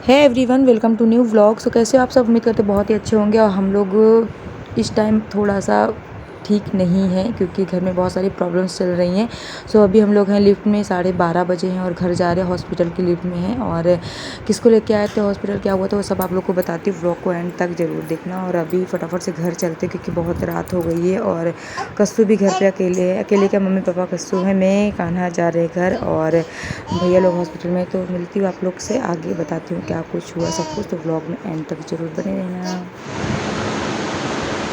है everyone, welcome to new vlog. So कैसे हो आप सब? उम्मीद करते बहुत ही अच्छे होंगे। और हम लोग इस टाइम थोड़ा सा ठीक नहीं है क्योंकि घर में बहुत सारी प्रॉब्लम्स चल रही हैं। सो अभी हम लोग हैं लिफ्ट में, 12:30 बजे हैं और घर जा रहे हैं। हॉस्पिटल की लिफ्ट में हैं और किसको लेके आए थे हॉस्पिटल, क्या हुआ था, वो सब आप लोग को बताती हूँ। व्लॉग को एंड तक ज़रूर देखना। और अभी फटाफट से घर चलते क्योंकि बहुत रात हो गई है और कस्सू भी घर पे अकेले है। अकेले क्या, मम्मी पापा कस्सू है, मैं कान्हा जा रहे घर और भैया लोग हॉस्पिटल में। तो मिलती हूँ आप लोग से, आगे बताती हूँ क्या कुछ हुआ सब कुछ। तो व्लॉग में एंड तक ज़रूर बने रहना।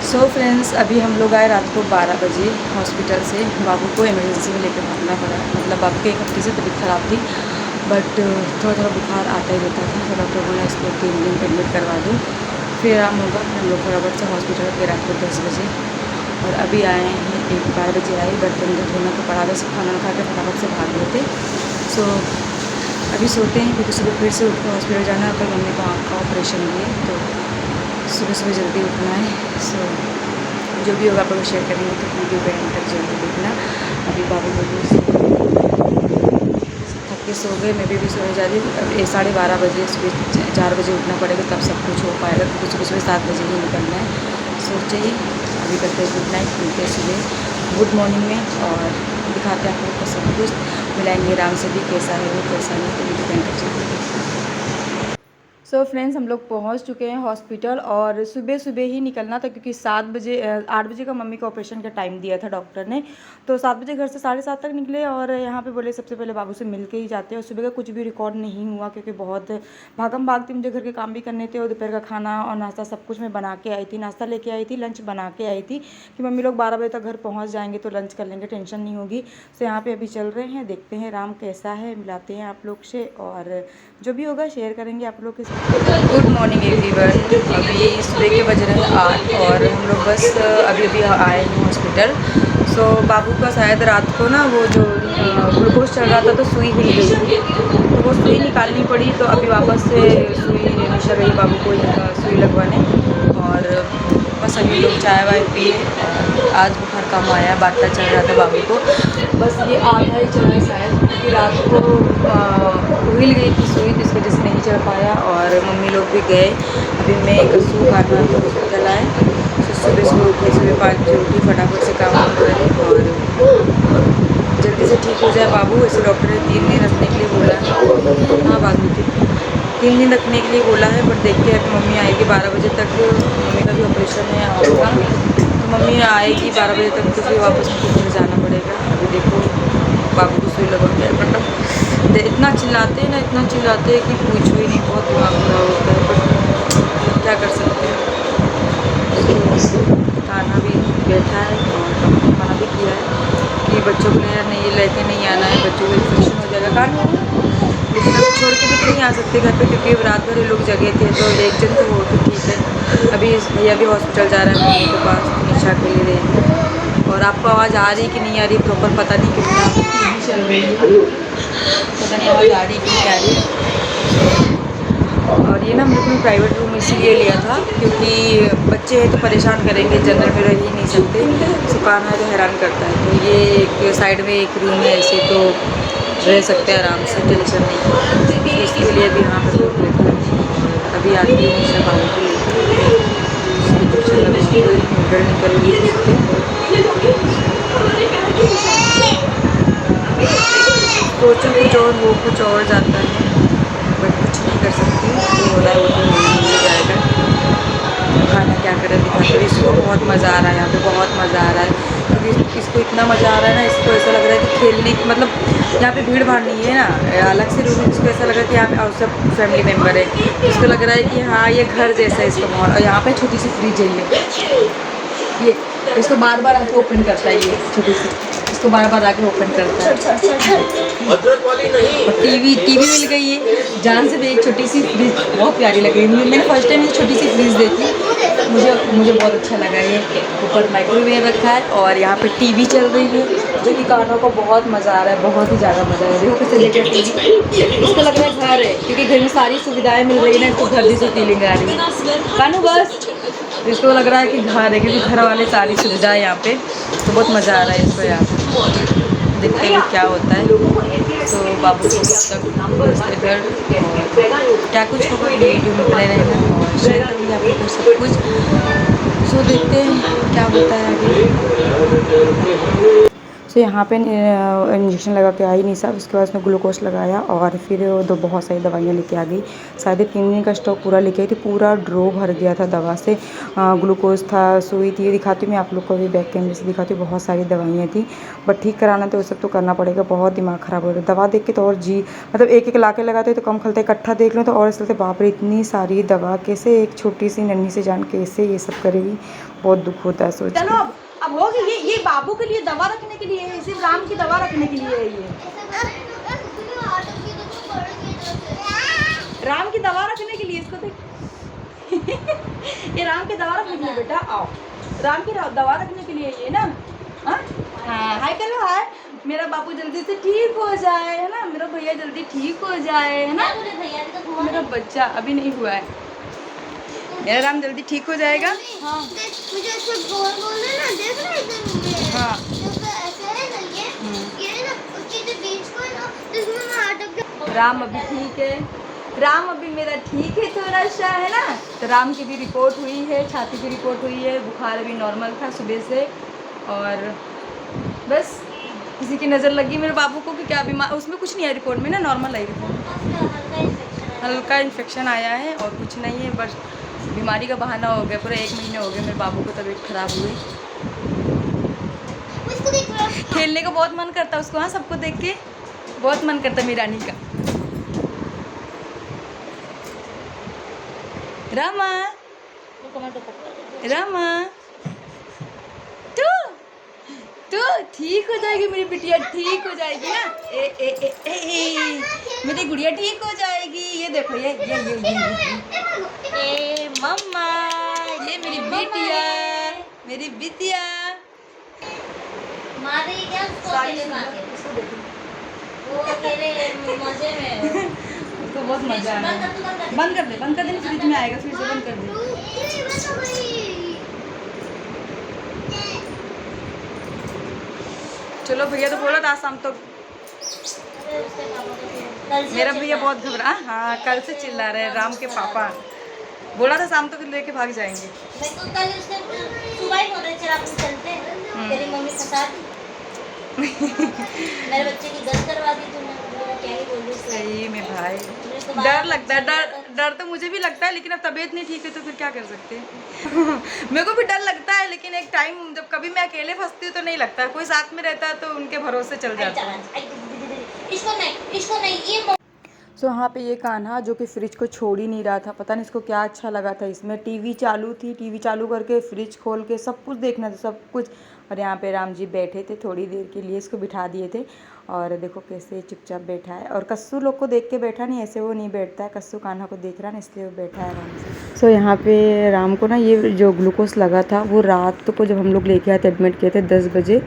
सो फ्रेंड्स, अभी हम लोग आए रात को 12 बजे हॉस्पिटल से। बाबू को इमरजेंसी में लेकर भागना पड़ा। मतलब बाबू के 1 हफ्ते से तबीयत ख़राब थी, बट थोड़ा बुखार आता ही रहता था। तो डॉक्टर बोला इसको 3 दिन एडमिट करवा दूँ, फिर आराम होगा। हम लोग फटाफट से हॉस्पिटल गए रात को 10 बजे और अभी आए हैं 12 बजे आए। बर्तन धोना तो पड़ा था, सब खाना खा के फटाफट से भाग गए थे। सो अभी सोते हैं क्योंकि सुबह फिर से उठ कर हॉस्पिटल जाना है। कल मम्मी को आँख का ऑपरेशन भी है, तो सुबह जल्दी उठना है। सो जो भी होगा आप लोग शेयर करेंगे, तो वीडियो को एंड तक जल्दी देखना। अभी बाबू थक के सो गए, मैं भी सोने जा रही हूँ। अब 12:30 बजे, सुबह 4 बजे उठना पड़ेगा, तब सब कुछ हो पाएगा क्योंकि सुबह 7 बजे ही निकलना है। सोचिए अभी करते हैं गुड नाइट, मिलते हैं सुबह गुड मॉर्निंग में और दिखाते हैं आप लोग को सब कुछ। मिलाएंगे राम से भी, कैसा है वो कैसा नहीं, तो वीडियो को एंड तक जल्दी देखना। सो फ्रेंड्स, हम लोग पहुंच चुके हैं हॉस्पिटल और सुबह ही निकलना था क्योंकि 8 बजे का मम्मी का ऑपरेशन का टाइम दिया था डॉक्टर ने। तो 7 बजे घर से 7:30 तक निकले और यहाँ पे बोले सबसे पहले बाबू से मिल के ही जाते हैं। और सुबह का कुछ भी रिकॉर्ड नहीं हुआ क्योंकि बहुत भागम भाग थी, मुझे घर के काम भी करने थे और दोपहर का खाना और नाश्ता सब कुछ मैं बना के आई थी। नाश्ता लेके आई थी, लंच बना के आई थी कि मम्मी लोग 12 बजे तक घर पहुँच जाएंगे तो लंच कर लेंगे, टेंशन नहीं होगी। तो यहाँ पर अभी चल रहे हैं, देखते हैं राम कैसा है, मिलाते हैं आप लोग से और जो भी होगा शेयर करेंगे आप लोग के साथ। गुड मॉर्निंग एवरीवन, अभी सुबह के बज रहे हैं 8 और हम लोग बस अभी आए हैं हॉस्पिटल। सो बाबू का शायद रात को ना वो जो ग्लूकोज चल रहा था तो सुई हिल गई थी, तो वो सुई निकालनी पड़ी। तो अभी वापस से सुई हमेशा गई बाबू को सुई लगवाने और बस अभी लोग चाय वाय पिए। आज बुखार कम आया, बांटना चल रहा था बाबू को, बस ये आधा ही चला शायद क्योंकि रात को हिल गई थी सुई, जिस वजह से नहीं चढ़ पाया। और मम्मी लोग भी गए, अभी मैं कस्सू खाना तो हॉस्पिटल आए। सुबह उठे, सुबह 5 बजे उठी, फटाफट से काम करे और जल्दी से ठीक हो जाए बाबू। ऐसे डॉक्टर ने 3 दिन रखने के लिए बोला है। हाँ बात हुई थी, 3 दिन रखने के लिए बोला है, बट देखते हैं कि मम्मी आएगी 12 बजे तक। मम्मी का भी ऑपरेशन है आँख का, तो मम्मी आएगी 12 बजे तक, तो फिर वापस मुझे घर जाना पड़ेगा। अभी देखो बाबू को सुई लगा के, मतलब इतना चिल्लाते हैं ना, इतना चिल्लाते हैं कि पूछो ही नहीं, बहुत दिमाग खराब होता है, बट क्या कर सकते हैं। खाना भी बैठा है और डॉक्टर ने मना भी किया है कि बच्चों को नहीं लेके नहीं आना है, बच्चों को इन्फेक्शन हो जाएगा। कारण लेकिन अब छोड़ के भी नहीं आ सकते घर पे क्योंकि रात भर लोग जगे थे, तो एक जन तो हो तो ठीक है। अभी भैया भी हॉस्पिटल जा रहे हैं मम्मी के पास, निशा के लिए रहेंगे। और आपको आवाज़ आ रही कि नहीं आ रही प्रॉपर पता नहीं, क्योंकि टीवी चल रही है, पता नहीं आवाज़ आ रही कि नहीं आ रही। और ये ना हम लोग ने प्राइवेट रूम इसीलिए लिया था क्योंकि बच्चे हैं तो परेशान करेंगे, जनरल में रह ही नहीं सकते, सुकान है तो हैरान करता है। तो ये एक साइड में एक रूम है, ऐसे तो रह सकते हैं आराम से, टेंशन नहीं। तो इसके लिए भी यहाँ पर लोग लेते हैं। अभी आती हूँ निशा बाबू को लेकर, निकल गई। सोचो कुछ और हो, कुछ और जाता है, बट कुछ नहीं कर सकती। जो हो रहा है वो तो हो जाएगा। खाना क्या करें दिखाते हैं। इसको बहुत मज़ा आ रहा है यहाँ पे, बहुत मज़ा आ रहा है क्योंकि इसको इतना मज़ा आ रहा है ना, इसको ऐसा लग रहा है कि खेलने, मतलब यहाँ पे भीड़ भाड़ नहीं है ना, अलग से रूम है। इसको ऐसा लग रहा है कि यहाँ पे और सब फैमिली मेम्बर है, इसको लग रहा है कि हाँ ये घर जैसा है इसका माहौल। और यहाँ पे छोटी सी फ्रिज है, ये इसको बार बार आके ओपन करता है, ये छोटी सी इसको बार बार आके ओपन करता है। और टीवी मिल गई है, जान से देख, छोटी सी फ्रिज बहुत प्यारी लग रही है। मैंने फर्स्ट टाइम ये छोटी सी फ्रिज देखी, मुझे बहुत अच्छा लगा। ये ऊपर माइक्रोवेव रखा है और यहाँ पे टीवी चल रही है, जो कि कानों को बहुत मज़ा आ रहा है, बहुत ही ज़्यादा मज़ा आ रहा है। देखो कैसे लेकर टीवी, इसको लग रहा है घर है क्योंकि घर में सारी सुविधाएँ मिल रही है ना, इसको घर जैसी फीलिंग आ रही है। कानू बस, इसको लग रहा है कि घर है क्योंकि घर वाले सारी सुविधाएँ यहाँ पे, तो बहुत मज़ा आ रहा है इसको यहाँ पे। देखते हैं क्या होता है। तो बाबू को तक घर क्या कुछ होगा वीडियो में बने रहना और शेयर करूँगी आप लोग को सब कुछ। सो देखते हैं क्या होता है अभी। तो यहाँ पे इंजेक्शन लगा के आई नहीं साहब, उसके बाद उसने ग्लूकोज लगाया और फिर दो बहुत सारी दवाइयाँ लेके आ गई। शायद 3 दिन का स्टॉक पूरा लेके आई थी, पूरा ड्रॉ भर गया था दवा से। ग्लूकोज था, सुई थी, दिखाती हूँ मैं आप लोग को भी बैक कैमरे से दिखाती हूँ। बहुत सारी दवाइयाँ थी, बट ठीक कराना तो वो सब तो करना पड़ेगा। बहुत दिमाग ख़राब हो रहा है दवा देख के तो। और जी मतलब एक एक ला के लगाते तो कम खलते, इकट्ठा देख लो तो और चलते। बाप रे इतनी सारी दवा, कैसे एक छोटी सी नन्ही सी जान कैसे ये सब करेगी। बहुत दुख होता है सोच के। अब हो गई ये बाबू के लिए दवा रखने के लिए है, सिर्फ राम की दवा रखने के लिए है ये। राम की दवा रखने के लिए इसको देख। ये राम की दवा रखने के लिए बेटा, आओ राम की दवा रखने के लिए ये ना। हाँ हाय करो हाय। मेरा बाबू जल्दी से ठीक हो जाए है ना, मेरा भैया जल्दी ठीक हो जाए है ना। मेरा बच्चा अभी नहीं हुआ है, मेरा राम जल्दी ठीक हो जाएगा। हाँ मुझे ऐसे गोल गोल है ना, देख रहे हैं हाँ ऐसे है ना ये ना उसके जो बीच को है ना जिसमें ना अटक गया। राम अभी ठीक है, राम अभी मेरा ठीक है थोड़ा सा है ना। तो राम की भी रिपोर्ट हुई है, छाती की रिपोर्ट हुई है, बुखार अभी नॉर्मल था सुबह से। और बस किसी की नज़र लगी मेरे बाबू को कि क्या बीमार, उसमें कुछ नहीं है रिपोर्ट में ना, नॉर्मल आई रिपोर्ट। हल्का इन्फेक्शन आया है और कुछ नहीं है, बस बीमारी का बहाना हो गया। पूरा 1 महीने हो गए मेरे बाबू को तबीयत खराब हुई। खेलने का बहुत मन करता है उसको, हाँ सबको देख के बहुत मन करता है मेरी रानी का। रामा रामा तो ठीक हो जाएगी मेरी बिटिया, ठीक हो जाएगी ना। ए ए ए ए, ए मेरी गुड़िया ठीक हो जाएगी। ये देखो ये मम्मा, ये मेरी बिटिया, मेरी बिटिया मारे क्या वो तेरे मजे में तो बहुत मजा आया। बंद कर दे फ्रिज में आएगा फिर से, बंद कर दे। चलो भैया तो बोला था शाम तो, मेरा भैया बहुत घबरा। हाँ कल से चिल्ला रहे राम के पापा, बोला था शाम तक लेके भाग जाएंगे। कल उसने सुबह ही बोले चल अपन चलते हैं, तेरी मम्मी फंसा दी मेरे बच्चे की गलत करवा दी तूने। क्या ही बोलूं सही में भाई, डर लगता है। डर तो मुझे भी लगता है, लेकिन अब तबीयत नहीं ठीक है तो फिर क्या कर सकते हैं। मेरे को भी डर लगता है, लेकिन एक टाइम जब कभी मैं अकेले फंसती हूँ तो नहीं लगता, कोई साथ में रहता है तो उनके भरोसे चल जाता है। इसको नहीं ये सो यहाँ पे ये कान्हा जो कि फ्रिज को छोड़ ही नहीं रहा था, पता नहीं इसको क्या अच्छा लगा था इसमें। टीवी चालू थी, टीवी चालू करके फ्रिज खोल के सब कुछ देखना था, सब कुछ। और यहाँ पे राम जी बैठे थे, थोड़ी देर के लिए इसको बिठा दिए थे और देखो कैसे चुपचाप बैठा है। और कस्सू लोग को देख के बैठा नहीं, ऐसे वो नहीं बैठता है। कस्सू कान्हा को देख रहा है इसलिए वो बैठा है आराम से। सो यहाँ पे राम को ना ये जो ग्लूकोज लगा था वो रात को जब हम लोग लेके आए थे, एडमिट किए थे 10 बजे,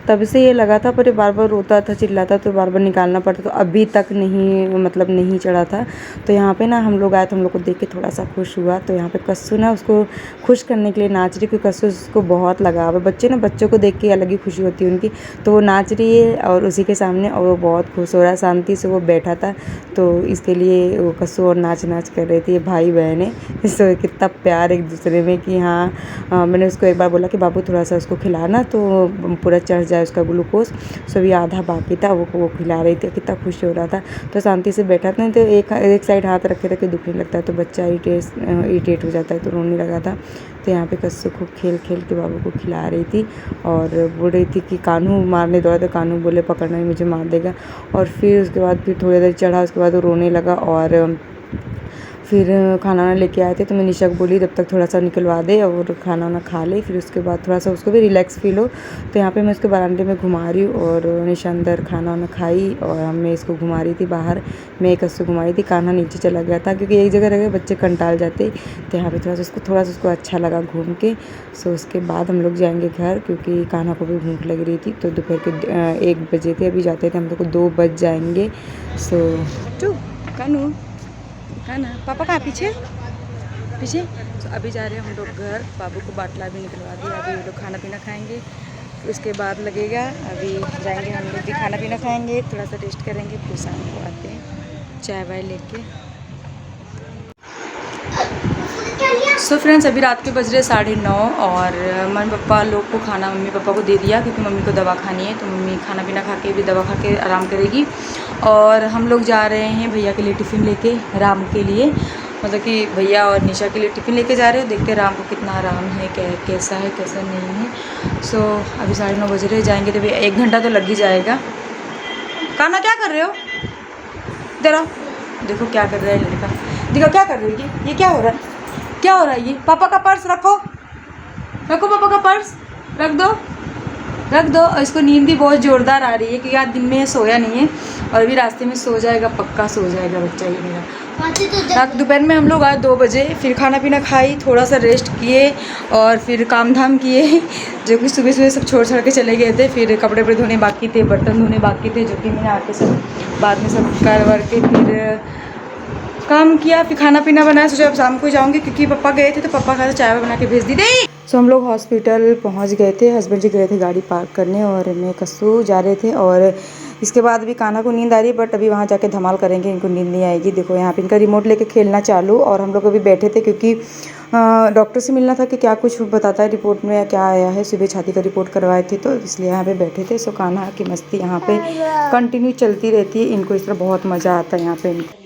तब से ये लगा था। पर ये बार बार रोता था, चिल्लाता, तो बार बार निकालना पड़ता, तो अभी तक नहीं मतलब नहीं चढ़ा था। तो यहाँ पे ना हम लोग आए तो हम लोग को देख के थोड़ा सा खुश हुआ। तो यहाँ पे कस्सू ना उसको खुश करने के लिए नाच रही, क्योंकि कस्सू उसको बहुत लगाव है। बच्चे ना बच्चों को देख के अलग ही खुशी होती है उनकी, तो वो नाच रही है और उसी के सामने, और वो बहुत खुश हो रहा है। शांति से वो बैठा था, तो इसके लिए वो कस्सू और नाच कर रही थी। ये भाई बहन है, इससे कितना प्यार एक दूसरे में कि हाँ। मैंने उसको एक बार बोला कि बाबू थोड़ा सा उसको खिलाना तो पूरा चढ़ जाए उसका ग्लूकोज। सो भी आधा बाकी था, वो खिला रही थी, कितना खुश हो रहा था। तो शांति से बैठा था, नहीं तो एक साइड हाथ रखे दुखने लगता है तो बच्चा इरिटेट हो जाता है, तो रोने लगा था। तो यहाँ पे कस्सू खूब खेल के बाबू को खिला रही थी और बोल रही थी कि कान्हू मारने दौड़ा, तो कान्हू बोले पकड़ना ही मुझे मार देगा। और फिर उसके बाद फिर थोड़ी देर चढ़ा, उसके बाद वो रोने लगा। और फिर खाना वाना लेके आए थे, तो मैं निशा को बोली तब तक थोड़ा सा निकलवा दे और खाना वाना खा ले, फिर उसके बाद थोड़ा सा उसको भी रिलैक्स फील हो। तो यहाँ पे मैं उसके बरामदे में घुमा रही हूँ और निशा अंदर खाना वाना खाई और मैं इसको घुमा रही थी बाहर। मैं एक उससे घुमा रही थी, कान्हा नीचे चला गया था क्योंकि एक जगह रह गए बच्चे कंटाल जाते। तो यहाँ पर थोड़ा सा उसको अच्छा लगा घूम के। सो उसके बाद हम लोग जाएंगे घर, क्योंकि कान्हा को भी भूख लग रही थी। तो दोपहर के 1 बजे थे, अभी जाते थे हम लोग को 2 बज जाएंगे। सो कानू कान्हा पापा कहाँ पीछे। तो अभी जा रहे हैं हम लोग घर। बाबू को बाटला भी निकलवा दिया, अभी ये लोग खाना पीना खाएंगे, उसके बाद लगेगा। अभी जाएंगे हम लोग भी खाना पीना खाएंगे, थोड़ा सा टेस्ट करेंगे, फिर शाम को आते हैं चाय वाय लेके। सो फ्रेंड्स, अभी रात के बज रहे 9:30 और मम्मी पापा लोग को खाना मम्मी पापा को दे दिया क्योंकि मम्मी को दवा खानी है, तो मम्मी खाना पीना खा के भी दवा खा के आराम करेगी। और हम लोग जा रहे हैं भैया के लिए टिफ़िन लेके, राम के लिए, मतलब कि भैया और निशा के लिए टिफ़िन लेके जा रहे हैं। देखते हैं राम को कितना आराम है, कैसा है कैसा नहीं है। सो अभी 9:30 बज रहे, जाएंगे तो भैया 1 घंटा तो लग ही जाएगा। कान्हा क्या कर रहे हो? इधर देखो क्या कर रहा है लड़का, देखो क्या कर रही है ये क्या हो रहा है, क्या हो रहा है ये? पापा का पर्स रखो, रखो पापा का पर्स, रख दो रख दो। और इसको नींद भी बहुत ज़ोरदार आ रही है क्योंकि आज दिन में सोया नहीं है और अभी रास्ते में सो जाएगा, पक्का सो जाएगा बच्चा ये मेरा। रात दोपहर में हम लोग आए 2 बजे, फिर खाना पीना खाई, थोड़ा सा रेस्ट किए और फिर काम धाम किए जो कि सुबह सुबह सब छोड़ के चले गए थे। फिर कपड़े वपड़े धोने बाकी थे, बर्तन धोने बाकी थे, जो कि मैंने आके सब बाद में सब कर वर के फिर काम किया, फिर खाना पीना बनाया। सोचा अब शाम को जाऊंगी क्योंकि पापा गए थे तो पापा का चाय बना के भेज दी थी। सो हम लोग हॉस्पिटल पहुंच गए थे, हस्बैंड जी गए थे गाड़ी पार्क करने और मैं कस्सू जा रहे थे। और इसके बाद भी कान्हा को नींद आ रही है, बट अभी वहाँ जाके धमाल करेंगे, इनको नींद नहीं आएगी। देखो यहाँ पे इनका रिमोट लेके खेलना चालू। और हम लोग अभी बैठे थे क्योंकि डॉक्टर से मिलना था कि क्या कुछ बताता है रिपोर्ट में या क्या आया है। सुबह छाती का रिपोर्ट करवाए थे तो इसलिए यहाँ पे बैठे थे। सो कान्हा की मस्ती यहाँ पे कंटिन्यू चलती रहती है, इनको इस तरह बहुत मज़ा आता है यहाँ पे इनको।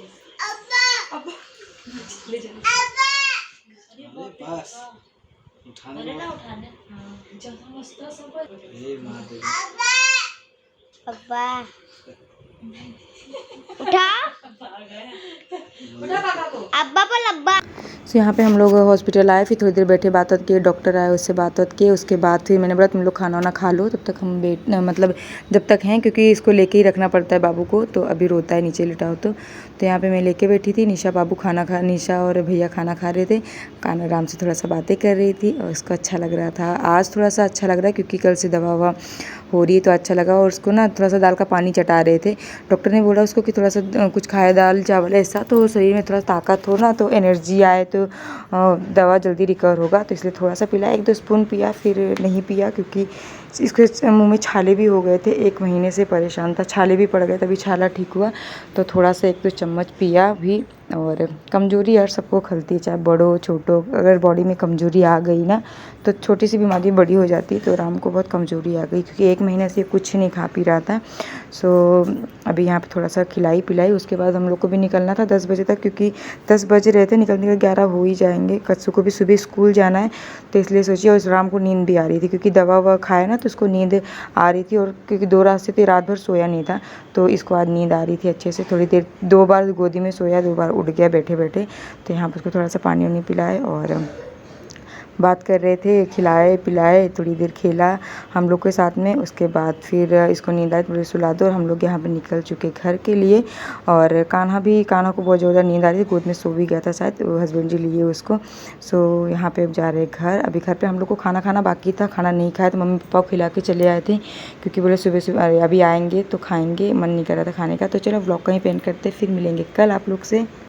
सो यहाँ पे हम लोग हॉस्पिटल आए, फिर थोड़ी देर बैठे, बात किए, डॉक्टर आए उससे बात किए। उसके बाद फिर मैंने बोला तुम लोग खाना वाना खा लो, तब तक हम मतलब जब तक हैं, क्योंकि इसको लेके ही रखना पड़ता है बाबू को, तो अभी रोता है नीचे लिटाओ तो यहाँ पे मैं लेके बैठी थी। निशा बाबू निशा और भैया खाना खा रहे थे, कान्हा आराम से थोड़ा सा बातें कर रही थी और उसको अच्छा लग रहा था। आज थोड़ा सा अच्छा लग रहा है क्योंकि कल से दवा ववा हो रही है तो अच्छा लगा। और उसको ना थोड़ा सा दाल का पानी चटा रहे थे, डॉक्टर ने बोला उसको कि थोड़ा सा कुछ खाए, दाल चावल ऐसा, तो शरीर में थोड़ा ताकत हो ना, तो एनर्जी आए, तो दवा जल्दी रिकवर होगा। तो इसलिए थोड़ा सा पिला, 1-2 स्पून पिया, फिर नहीं पिया क्योंकि इसके मुंह में छाले भी हो गए थे। 1 महीने से परेशान था, छाले भी पड़ गए थे, अभी छाला ठीक हुआ तो थोड़ा सा 1-2 चम्मच पिया भी। और कमज़ोरी यार सबको खलती है, चाहे बड़ो छोटो, अगर बॉडी में कमज़ोरी आ गई ना तो छोटी सी बीमारी बड़ी हो जाती है। तो राम को बहुत कमज़ोरी आ गई क्योंकि 1 महीने से कुछ नहीं खा पी रहा था। सो अभी यहाँ पे थोड़ा सा खिलाई पिलाई, उसके बाद हम लोग को भी निकलना था 10 बजे तक, क्योंकि 10 बज रहे थे, निकलने का 11 हो ही जाएंगे। कच्चू को भी सुबह स्कूल जाना है तो इसलिए सोचिए। और राम को नींद भी आ रही थी क्योंकि दवा ववा खाया ना तो उसको नींद आ रही थी, और क्योंकि 2 रात से तो रात भर सोया नहीं था तो इसको आज नींद आ रही थी अच्छे से। थोड़ी देर 2 बार गोदी में सोया, 2 बार उठ गया बैठे बैठे। तो यहाँ पर उसको थोड़ा सा पानी वानी पिलाए और बात कर रहे थे, खिलाए पिलाए, थोड़ी देर खेला हम लोग के साथ में। उसके बाद फिर इसको नींद आए, थोड़ी सुला दो और हम लोग यहाँ पे निकल चुके घर के लिए। और कान्हा को बहुत ज़्यादा नींद आ रही थी, गोद में सो भी गया था शायद, हस्बैंड जी लिए उसको। सो यहाँ पे अब जा रहे घर। अभी घर पे हम लोग को खाना बाकी था, खाना नहीं खाया तो मम्मी पापा को खिला के चले आए थे क्योंकि बोले सुबह अभी आएँगे तो खाएँगे, मन नहीं कर रहा था खाने का। तो चलो व्लॉग कहीं पे एंड करते, फिर मिलेंगे कल आप लोग से।